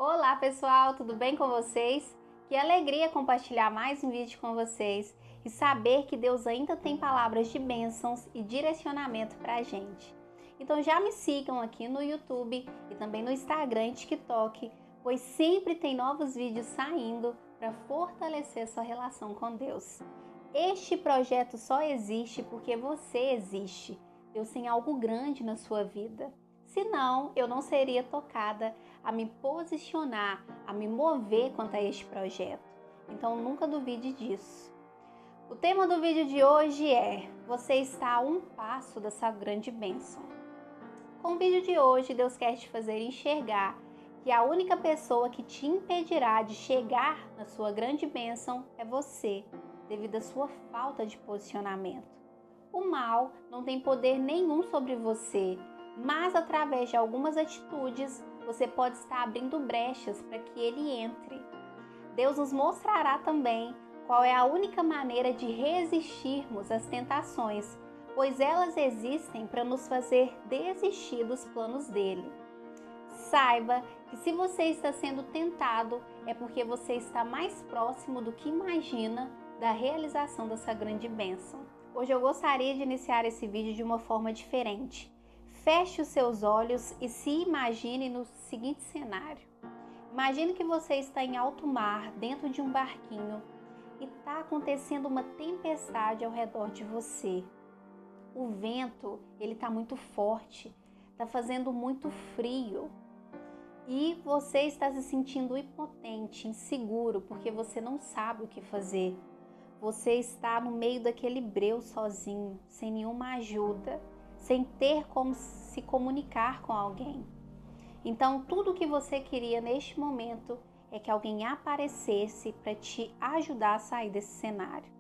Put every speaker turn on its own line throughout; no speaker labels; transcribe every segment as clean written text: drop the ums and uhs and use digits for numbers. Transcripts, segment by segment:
Olá pessoal, tudo bem com vocês? Que alegria compartilhar mais um vídeo com vocês e saber que Deus ainda tem palavras de bênçãos e direcionamento para a gente. Então já me sigam aqui no YouTube e também no Instagram e TikTok, pois sempre tem novos vídeos saindo para fortalecer sua relação com Deus. Este projeto só existe porque você existe. Deus tem algo grande na sua vida. Senão, eu não seria tocada a me posicionar, a me mover quanto a este projeto. Então, nunca duvide disso. O tema do vídeo de hoje é: você está a um passo dessa grande bênção. Com o vídeo de hoje, Deus quer te fazer enxergar que a única pessoa que te impedirá de chegar na sua grande bênção é você, devido à sua falta de posicionamento. O mal não tem poder nenhum sobre você, mas através de algumas atitudes, você pode estar abrindo brechas para que ele entre. Deus nos mostrará também qual é a única maneira de resistirmos às tentações, pois elas existem para nos fazer desistir dos planos dele. Saiba que se você está sendo tentado, é porque você está mais próximo do que imagina da realização dessa grande bênção. Hoje eu gostaria de iniciar esse vídeo de uma forma diferente. Feche os seus olhos e se imagine no seguinte cenário. Imagine que você está em alto mar, dentro de um barquinho, e está acontecendo uma tempestade ao redor de você. O vento, ele está muito forte, está fazendo muito frio. E você está se sentindo impotente, inseguro, porque você não sabe o que fazer. Você está no meio daquele breu sozinho, sem nenhuma ajuda, sem ter como se comunicar com alguém. Então, tudo o que você queria neste momento é que alguém aparecesse para te ajudar a sair desse cenário.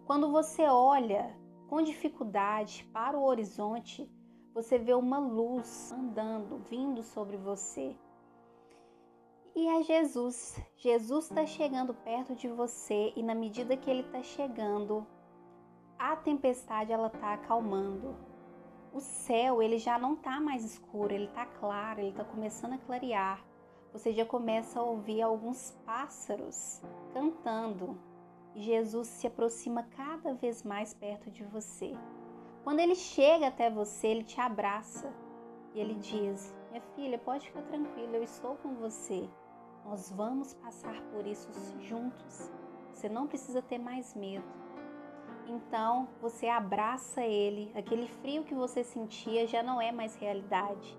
Quando você olha com dificuldade para o horizonte, você vê uma luz andando, vindo sobre você. E é Jesus. Jesus está chegando perto de você e na medida que ele está chegando, a tempestade ela está acalmando. O céu ele já não está mais escuro, ele está claro, ele está começando a clarear. Você já começa a ouvir alguns pássaros cantando. E Jesus se aproxima cada vez mais perto de você. Quando ele chega até você, ele te abraça e ele diz: minha filha, pode ficar tranquila, eu estou com você. Nós vamos passar por isso juntos. Você não precisa ter mais medo. Então, você abraça ele, aquele frio que você sentia já não é mais realidade.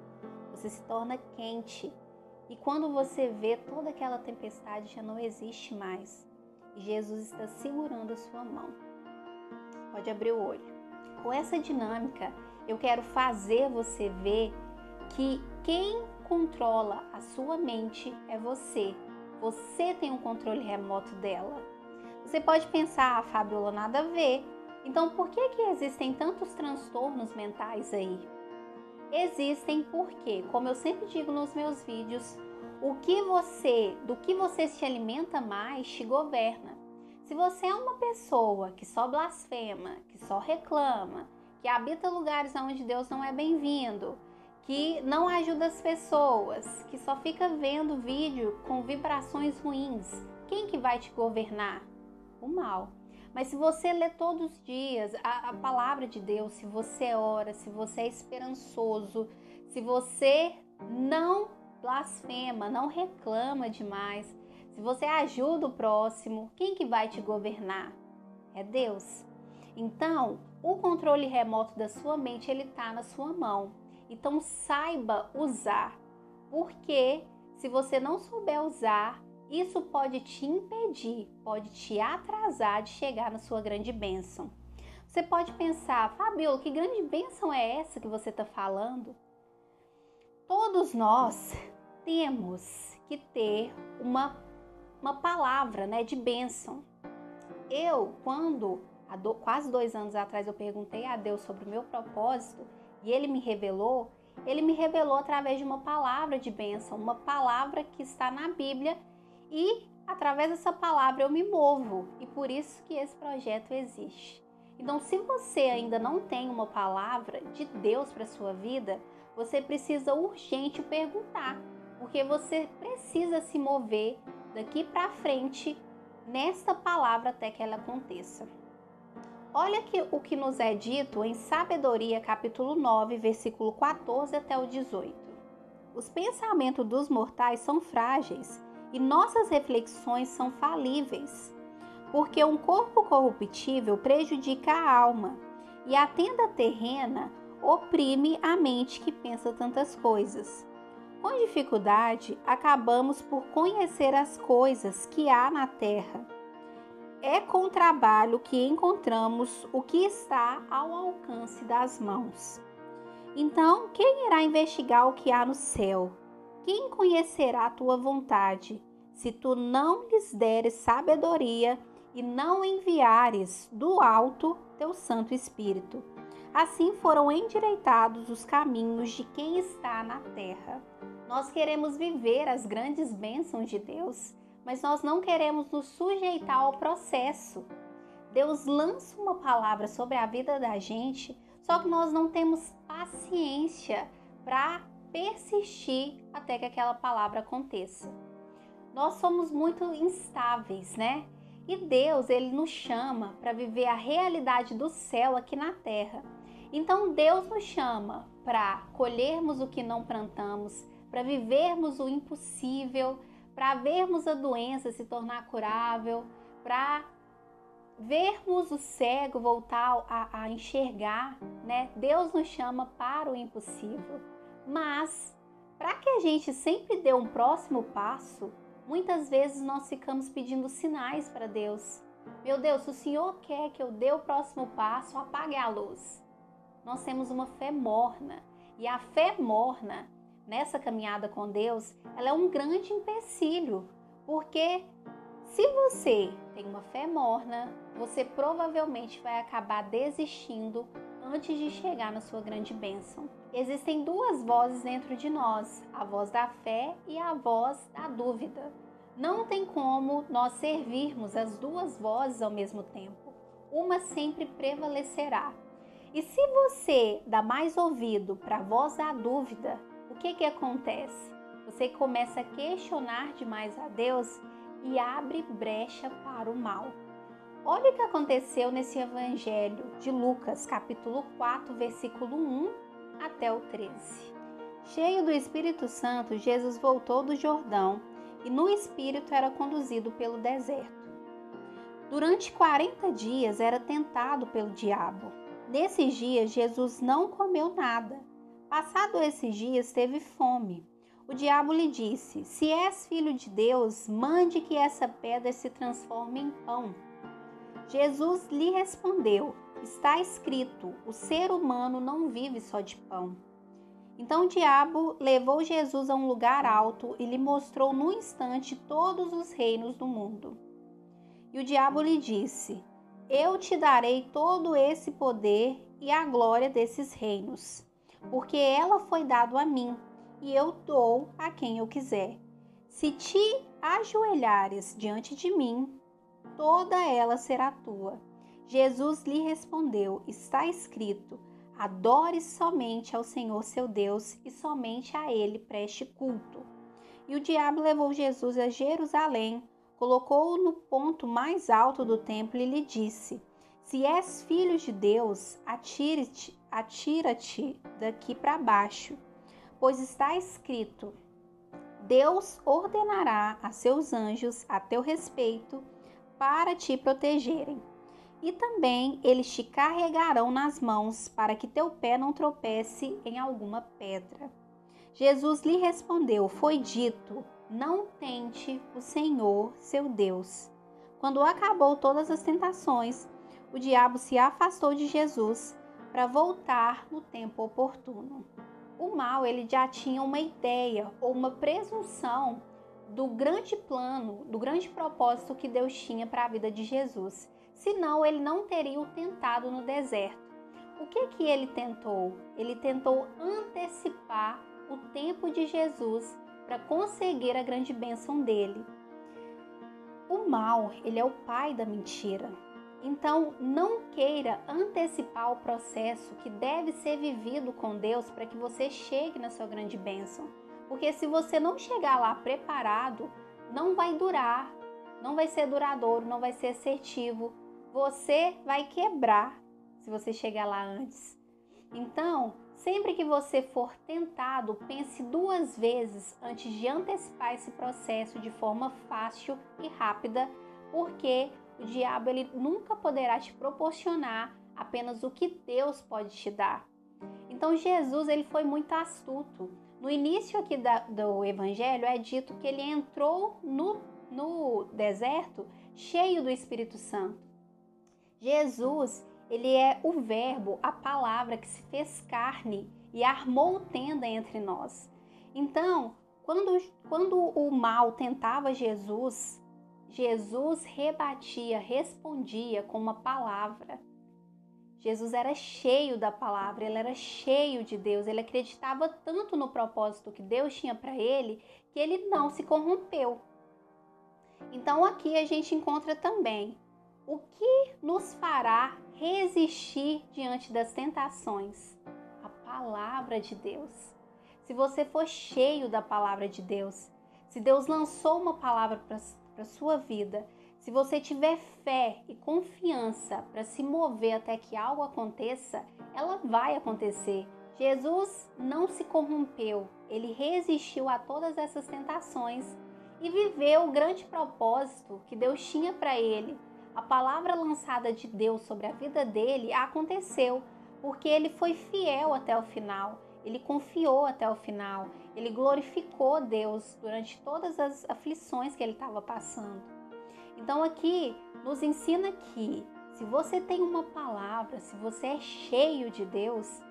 Você se torna quente. E quando você vê, toda aquela tempestade já não existe mais. E Jesus está segurando a sua mão. Pode abrir o olho. Com essa dinâmica, eu quero fazer você ver que quem controla a sua mente é você. Você tem um controle remoto dela. Você pode pensar, Fabiola, nada a ver. Então, por que existem tantos transtornos mentais aí? Existem porque, como eu sempre digo nos meus vídeos, do que você se alimenta mais te governa. Se você é uma pessoa que só blasfema, que só reclama, que habita lugares onde Deus não é bem-vindo, que não ajuda as pessoas, que só fica vendo vídeo com vibrações ruins, quem que vai te governar? O mal. Mas se você lê todos os dias a palavra de Deus, se você ora, se você é esperançoso, se você não blasfema, não reclama demais, se você ajuda o próximo, quem que vai te governar? É Deus. Então, o controle remoto da sua mente, ele está na sua mão. Então, saiba usar, porque se você não souber usar, isso pode te impedir, pode te atrasar de chegar na sua grande bênção. Você pode pensar, Fabiola, que grande bênção é essa que você está falando? Todos nós temos que ter uma palavra, né, de bênção. Quando há quase 2 anos atrás eu perguntei a Deus sobre o meu propósito e Ele me revelou através de uma palavra de bênção, uma palavra que está na Bíblia. E através dessa palavra eu me movo e por isso que esse projeto existe. Então, se você ainda não tem uma palavra de Deus para a sua vida, você precisa urgente perguntar. porque você precisa se mover daqui para frente nesta palavra até que ela aconteça. Olha o que nos é dito em Sabedoria, capítulo 9, versículo 14 até o 18. Os pensamentos dos mortais são frágeis e nossas reflexões são falíveis, porque um corpo corruptível prejudica a alma e a tenda terrena oprime a mente que pensa tantas coisas. Com dificuldade, acabamos por conhecer as coisas que há na terra. É com trabalho que encontramos o que está ao alcance das mãos. Então, quem irá investigar o que há no céu? Quem conhecerá a tua vontade, se tu não lhes deres sabedoria e não enviares do alto teu Santo Espírito? Assim foram endireitados os caminhos de quem está na terra. Nós queremos viver as grandes bênçãos de Deus, mas nós não queremos nos sujeitar ao processo. Deus lança uma palavra sobre a vida da gente, só que nós não temos paciência para persistir até que aquela palavra aconteça. Nós somos muito instáveis, né? E Deus, Ele nos chama para viver a realidade do céu aqui na terra. Então Deus nos chama para colhermos o que não plantamos, para vivermos o impossível, para vermos a doença se tornar curável, para vermos o cego voltar a enxergar, né? Deus nos chama para o impossível. Mas, para que a gente sempre dê um próximo passo, muitas vezes nós ficamos pedindo sinais para Deus. Meu Deus, se o Senhor quer que eu dê o próximo passo, apague a luz. Nós temos uma fé morna. E a fé morna, nessa caminhada com Deus, ela é um grande empecilho. Porque se você tem uma fé morna, você provavelmente vai acabar desistindo antes de chegar na sua grande bênção. Existem duas vozes dentro de nós, a voz da fé e a voz da dúvida. Não tem como nós servirmos as duas vozes ao mesmo tempo. Uma sempre prevalecerá. E se você dá mais ouvido para a voz da dúvida, o que acontece? Você começa a questionar demais a Deus e abre brecha para o mal. Olha o que aconteceu nesse evangelho de Lucas, capítulo 4, versículo 1 até o 13. Cheio do Espírito Santo, Jesus voltou do Jordão e no Espírito era conduzido pelo deserto. Durante 40 dias era tentado pelo diabo. Nesses dias, Jesus não comeu nada. Passado esses dias, teve fome. O diabo lhe disse: se és filho de Deus, mande que essa pedra se transforme em pão. Jesus lhe respondeu: está escrito, o ser humano não vive só de pão. Então o diabo levou Jesus a um lugar alto e lhe mostrou no instante todos os reinos do mundo. E o diabo lhe disse: eu te darei todo esse poder e a glória desses reinos, porque ela foi dado a mim, e eu dou a quem eu quiser. Se te ajoelhares diante de mim, toda ela será tua. Jesus lhe respondeu: está escrito, adore somente ao Senhor seu Deus e somente a ele preste culto. E o diabo levou Jesus a Jerusalém, colocou-o no ponto mais alto do templo e lhe disse: se és filho de Deus, atira-te daqui para baixo, pois está escrito, Deus ordenará a seus anjos a teu respeito para te protegerem. E também eles te carregarão nas mãos para que teu pé não tropece em alguma pedra. Jesus lhe respondeu: foi dito, não tente o Senhor, seu Deus. Quando acabou todas as tentações, o diabo se afastou de Jesus para voltar no tempo oportuno. O mal, ele já tinha uma ideia ou uma presunção do grande plano, do grande propósito que Deus tinha para a vida de Jesus. Senão, ele não teria o tentado no deserto. O que ele tentou? Ele tentou antecipar o tempo de Jesus para conseguir a grande bênção dele. O mal, ele é o pai da mentira. Então, não queira antecipar o processo que deve ser vivido com Deus para que você chegue na sua grande bênção. Porque se você não chegar lá preparado, não vai durar, não vai ser duradouro, não vai ser assertivo. Você vai quebrar se você chegar lá antes. Então, sempre que você for tentado, pense 2 vezes antes de antecipar esse processo de forma fácil e rápida, porque o diabo ele nunca poderá te proporcionar apenas o que Deus pode te dar. Então, Jesus ele foi muito astuto. No início aqui do Evangelho é dito que ele entrou no deserto cheio do Espírito Santo. Jesus, ele é o verbo, a palavra que se fez carne e armou tenda entre nós. Então, quando o mal tentava Jesus, Jesus rebatia, respondia com uma palavra. Jesus era cheio da palavra, ele era cheio de Deus, ele acreditava tanto no propósito que Deus tinha para ele, que ele não se corrompeu. Então aqui a gente encontra também o que nos fará resistir diante das tentações? A palavra de Deus. Se você for cheio da palavra de Deus, se Deus lançou uma palavra para a sua vida, se você tiver fé e confiança para se mover até que algo aconteça, ela vai acontecer. Jesus não se corrompeu, ele resistiu a todas essas tentações e viveu o grande propósito que Deus tinha para ele. A palavra lançada de Deus sobre a vida dele aconteceu, porque ele foi fiel até o final, ele confiou até o final, ele glorificou Deus durante todas as aflições que ele estava passando. Então aqui nos ensina que se você tem uma palavra, se você é cheio de Deus,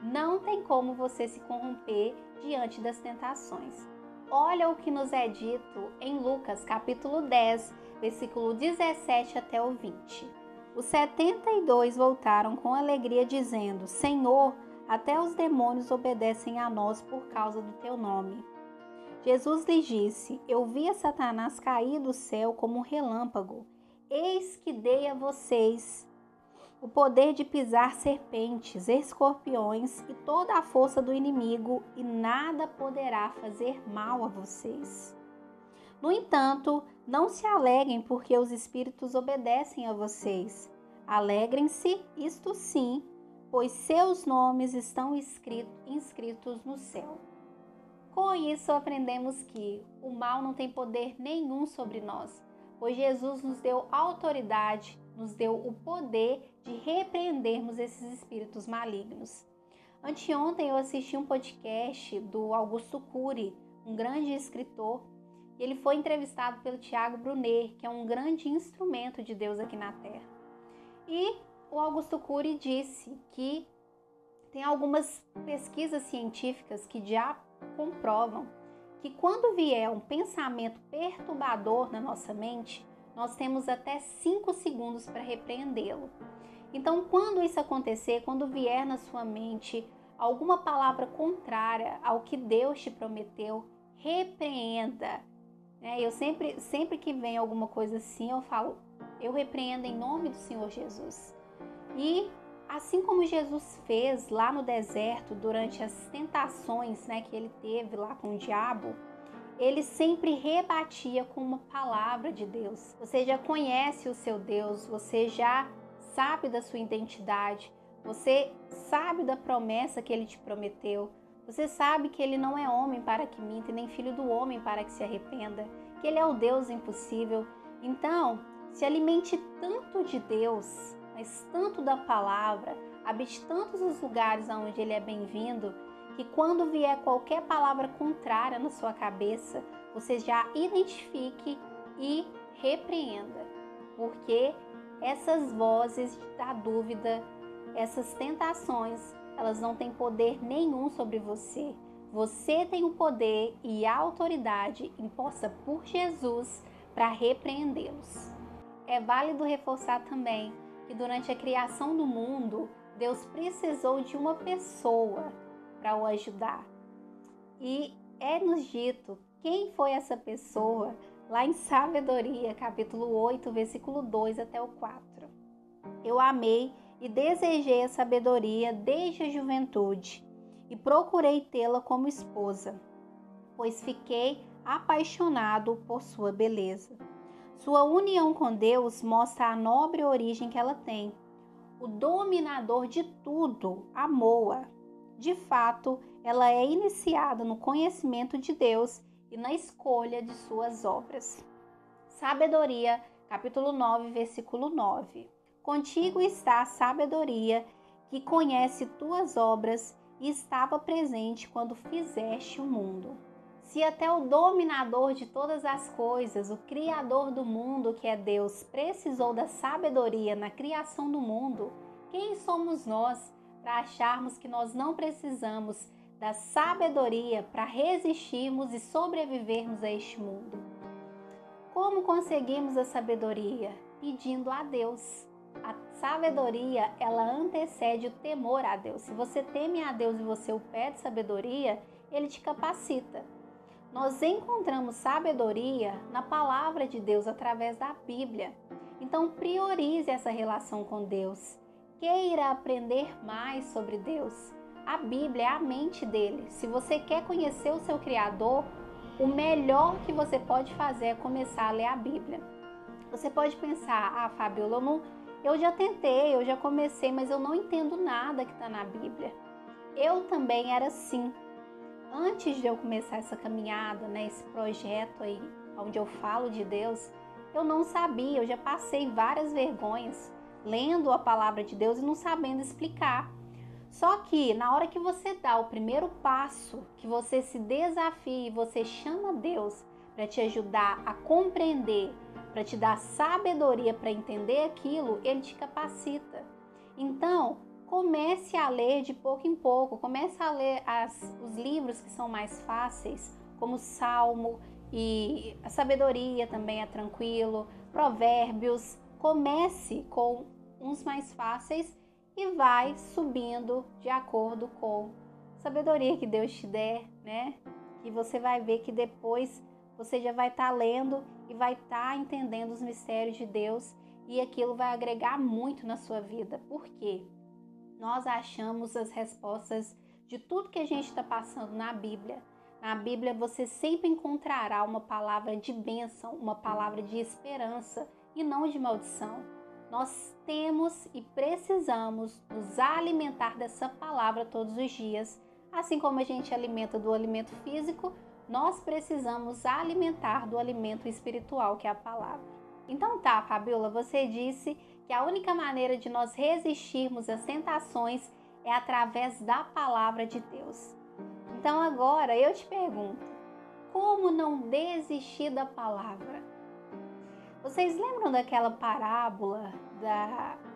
não tem como você se corromper diante das tentações. Olha o que nos é dito em Lucas capítulo 10, versículo 17 até o 20. Os 72 voltaram com alegria dizendo: Senhor, até os demônios obedecem a nós por causa do teu nome. Jesus lhes disse: Eu vi a Satanás cair do céu como um relâmpago. Eis que dei a vocês o poder de pisar serpentes, escorpiões e toda a força do inimigo, e nada poderá fazer mal a vocês. No entanto, não se alegrem porque os espíritos obedecem a vocês. Alegrem-se, isto sim, pois seus nomes estão inscritos no céu. Com isso, aprendemos que o mal não tem poder nenhum sobre nós, pois Jesus nos deu autoridade, nos deu o poder de repreendermos esses espíritos malignos. Anteontem eu assisti um podcast do Augusto Cury, um grande escritor, e ele foi entrevistado pelo Tiago Brunet, que é um grande instrumento de Deus aqui na Terra. E o Augusto Cury disse que tem algumas pesquisas científicas que já comprovam que quando vier um pensamento perturbador na nossa mente, nós temos até 5 segundos para repreendê-lo. Então, quando isso acontecer, quando vier na sua mente alguma palavra contrária ao que Deus te prometeu, repreenda. Eu sempre que vem alguma coisa assim, eu falo, eu repreendo em nome do Senhor Jesus. E assim como Jesus fez lá no deserto, durante as tentações que ele teve lá com o diabo, ele sempre rebatia com uma palavra de Deus. Você já conhece o seu Deus, você já sabe da sua identidade, você sabe da promessa que ele te prometeu, você sabe que ele não é homem para que minta, nem filho do homem para que se arrependa, que ele é o Deus impossível. Então, se alimente tanto de Deus, mas tanto da palavra, habite tantos os lugares onde ele é bem-vindo, que quando vier qualquer palavra contrária na sua cabeça, você já identifique e repreenda. Porque essas vozes da dúvida, essas tentações, elas não têm poder nenhum sobre você. Você tem o poder e a autoridade imposta por Jesus para repreendê-los. É válido reforçar também que durante a criação do mundo, Deus precisou de uma pessoa para o ajudar. E é-nos dito quem foi essa pessoa lá em Sabedoria, capítulo 8, versículo 2 até o 4. Eu amei e desejei a sabedoria desde a juventude e procurei tê-la como esposa. pois fiquei apaixonado por sua beleza. Sua união com Deus mostra a nobre origem que ela tem. O dominador de tudo amou-a. De fato, ela é iniciada no conhecimento de Deus e na escolha de suas obras. Sabedoria, capítulo 9, versículo 9. Contigo está a sabedoria que conhece tuas obras e estava presente quando fizeste o mundo. Se até o dominador de todas as coisas, o Criador do mundo, que é Deus, precisou da sabedoria na criação do mundo, quem somos nós para acharmos que nós não precisamos da sabedoria para resistirmos e sobrevivermos a este mundo? Como conseguimos a sabedoria? Pedindo a Deus. A sabedoria, ela antecede o temor a Deus. Se você teme a Deus e você o pede sabedoria, Ele te capacita. Nós encontramos sabedoria na palavra de Deus através da Bíblia. Então priorize essa relação com Deus. Queira aprender mais sobre Deus. A Bíblia é a mente dele. Se você quer conhecer o seu Criador, o melhor que você pode fazer é começar a ler a Bíblia. Você pode pensar, Fabiola, eu já tentei, eu já comecei, mas eu não entendo nada que está na Bíblia. Eu também era assim. Antes de eu começar essa caminhada, esse projeto aí, onde eu falo de Deus, eu não sabia, eu já passei várias vergonhas lendo a palavra de Deus e não sabendo explicar. Só que na hora que você dá o primeiro passo, que você se desafia e você chama Deus para te ajudar a compreender, para te dar sabedoria para entender aquilo, Ele te capacita. Então, comece a ler de pouco em pouco, comece a ler os livros que são mais fáceis, como Salmo, e a sabedoria também é tranquilo, Provérbios. Comece com uns mais fáceis e vai subindo de acordo com a sabedoria que Deus te der, E você vai ver que depois você já vai estar lendo e vai estar entendendo os mistérios de Deus e aquilo vai agregar muito na sua vida. Por quê? Nós achamos as respostas de tudo que a gente está passando na Bíblia. Na Bíblia você sempre encontrará uma palavra de bênção, uma palavra de esperança e não de maldição. Nós temos e precisamos nos alimentar dessa palavra todos os dias. Assim como a gente alimenta do alimento físico, nós precisamos alimentar do alimento espiritual, que é a palavra. Então tá, Fabiola, você disse que a única maneira de nós resistirmos às tentações é através da palavra de Deus. Então agora eu te pergunto, como não desistir da palavra? Vocês lembram daquela parábola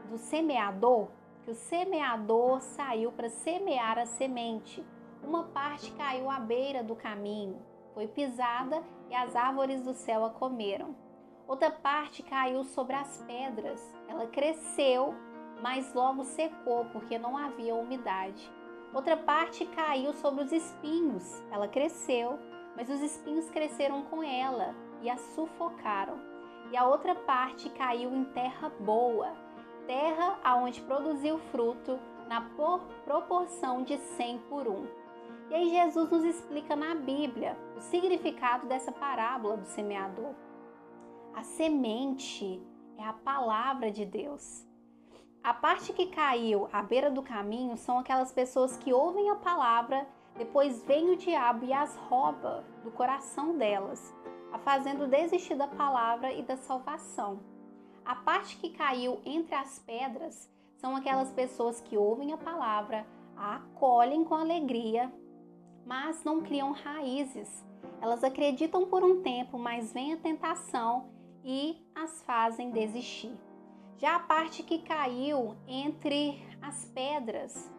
do semeador? Que o semeador saiu para semear a semente. Uma parte caiu à beira do caminho, foi pisada e as árvores do céu a comeram. Outra parte caiu sobre as pedras. Ela cresceu, mas logo secou porque não havia umidade. Outra parte caiu sobre os espinhos. Ela cresceu, mas os espinhos cresceram com ela e a sufocaram. E a outra parte caiu em terra boa, terra aonde produziu fruto na proporção de 100 por 1. E aí Jesus nos explica na Bíblia o significado dessa parábola do semeador. A semente é a palavra de Deus. A parte que caiu à beira do caminho são aquelas pessoas que ouvem a palavra, depois vem o diabo e as rouba do coração delas, a fazendo desistir da palavra e da salvação. A parte que caiu entre as pedras são aquelas pessoas que ouvem a palavra, a acolhem com alegria, mas não criam raízes. Elas acreditam por um tempo, mas vem a tentação e as fazem desistir. Já a parte que caiu entre as pedras,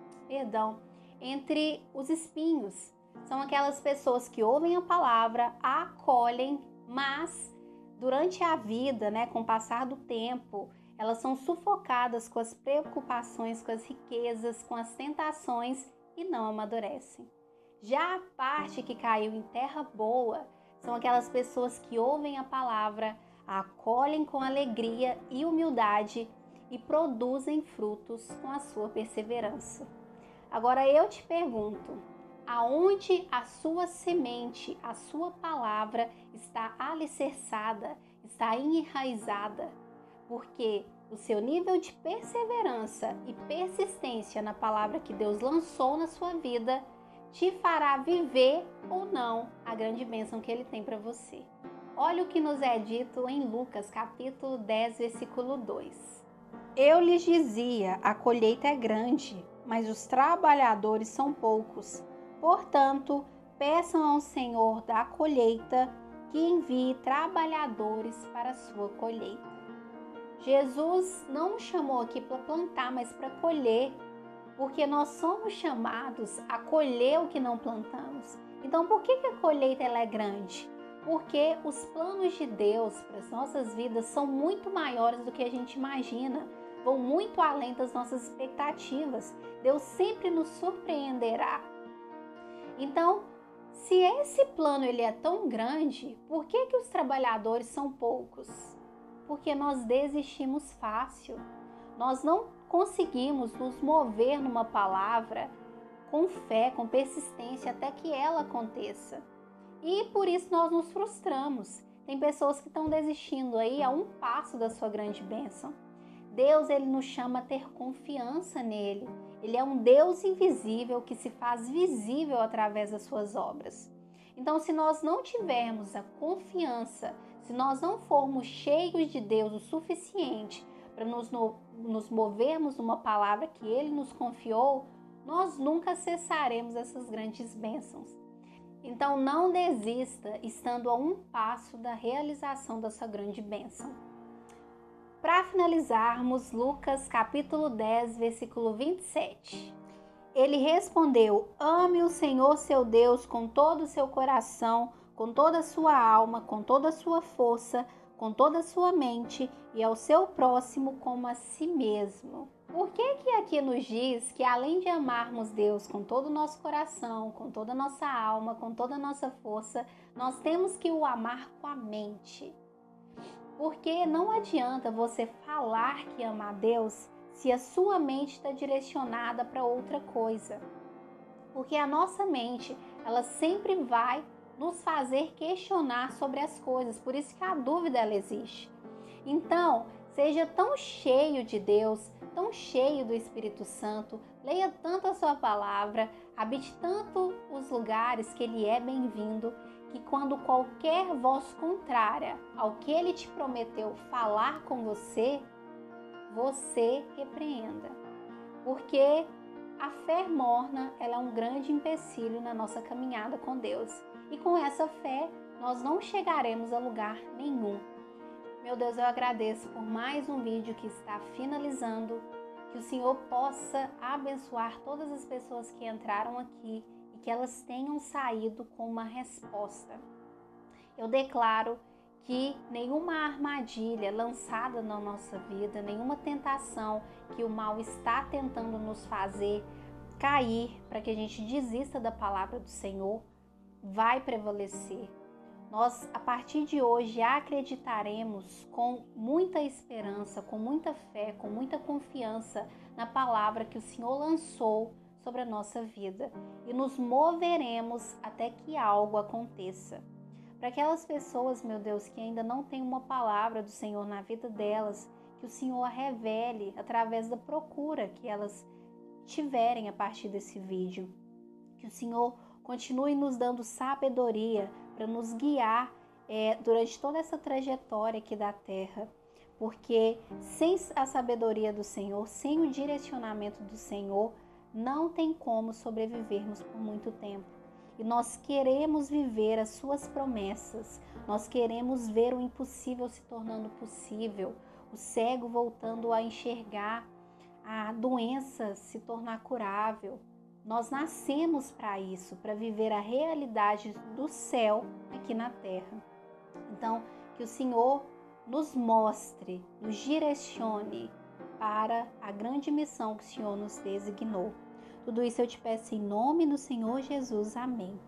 entre os espinhos, são aquelas pessoas que ouvem a palavra, a acolhem, mas durante a vida, com o passar do tempo, elas são sufocadas com as preocupações, com as riquezas, com as tentações e não amadurecem. Já a parte que caiu em terra boa são aquelas pessoas que ouvem a palavra, a acolhem com alegria e humildade e produzem frutos com a sua perseverança. Agora eu te pergunto, aonde a sua semente, a sua palavra está alicerçada, está enraizada, porque o seu nível de perseverança e persistência na palavra que Deus lançou na sua vida te fará viver ou não a grande bênção que Ele tem para você. Olha o que nos é dito em Lucas, capítulo 10, versículo 2. Eu lhes dizia, a colheita é grande, mas os trabalhadores são poucos. Portanto, peçam ao Senhor da colheita que envie trabalhadores para a sua colheita. Jesus não nos chamou aqui para plantar, mas para colher, porque nós somos chamados a colher o que não plantamos. Então, por que a colheita ela é grande? Porque os planos de Deus para as nossas vidas são muito maiores do que a gente imagina, vão muito além das nossas expectativas. Deus sempre nos surpreenderá. Então, se esse plano ele é tão grande, por que os trabalhadores são poucos? Porque nós desistimos fácil. Nós não conseguimos nos mover numa palavra com fé, com persistência, até que ela aconteça. E por isso nós nos frustramos. Tem pessoas que estão desistindo aí a um passo da sua grande bênção. Deus, ele nos chama a ter confiança nele. Ele é um Deus invisível que se faz visível através das suas obras. Então, se nós não tivermos a confiança, se nós não formos cheios de Deus o suficiente para nos movermos numa palavra que Ele nos confiou, nós nunca acessaremos essas grandes bênçãos. Então, não desista estando a um passo da realização dessa grande bênção. Para finalizarmos, Lucas capítulo 10, versículo 27. Ele respondeu: ame o Senhor seu Deus com todo o seu coração, com toda a sua alma, com toda a sua força, com toda a sua mente e ao seu próximo como a si mesmo. Por que aqui nos diz que além de amarmos Deus com todo o nosso coração, com toda a nossa alma, com toda a nossa força, nós temos que o amar com a mente? Porque não adianta você falar que ama a Deus se a sua mente está direcionada para outra coisa. Porque a nossa mente, ela sempre vai nos fazer questionar sobre as coisas, por isso que a dúvida ela existe. Então, seja tão cheio de Deus, tão cheio do Espírito Santo, leia tanto a sua palavra, habite tanto os lugares que Ele é bem-vindo, que quando qualquer voz contrária ao que Ele te prometeu falar com você, você repreenda. Porque a fé morna, ela é um grande empecilho na nossa caminhada com Deus. E com essa fé, nós não chegaremos a lugar nenhum. Meu Deus, eu agradeço por mais um vídeo que está finalizando. Que o Senhor possa abençoar todas as pessoas que entraram aqui e que elas tenham saído com uma resposta. Eu declaro que nenhuma armadilha lançada na nossa vida, nenhuma tentação que o mal está tentando nos fazer cair para que a gente desista da palavra do Senhor, vai prevalecer. Nós, a partir de hoje, acreditaremos com muita esperança, com muita fé, com muita confiança na palavra que o Senhor lançou sobre a nossa vida e nos moveremos até que algo aconteça. Para aquelas pessoas, meu Deus, que ainda não têm uma palavra do Senhor na vida delas, que o Senhor a revele através da procura que elas tiverem a partir desse vídeo. Que o Senhor continue nos dando sabedoria para nos guiar durante toda essa trajetória aqui da terra. Porque sem a sabedoria do Senhor, sem o direcionamento do Senhor, não tem como sobrevivermos por muito tempo. E nós queremos viver as suas promessas, nós queremos ver o impossível se tornando possível, o cego voltando a enxergar, a doença se tornar curável. Nós nascemos para isso, para viver a realidade do céu aqui na terra. Então, que o Senhor nos mostre, nos direcione para a grande missão que o Senhor nos designou. Tudo isso eu te peço em nome do Senhor Jesus. Amém.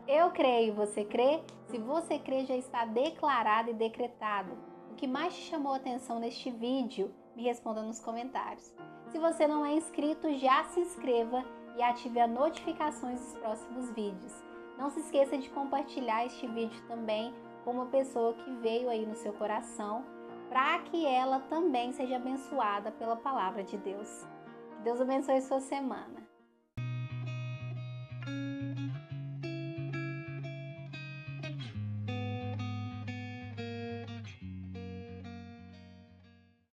Eu creio, você crê? Se você crê, já está declarado e decretado. O que mais te chamou a atenção neste vídeo? Me responda nos comentários. Se você não é inscrito, já se inscreva e ative as notificações dos próximos vídeos. Não se esqueça de compartilhar este vídeo também com uma pessoa que veio aí no seu coração, para que ela também seja abençoada pela palavra de Deus. Que Deus abençoe sua semana.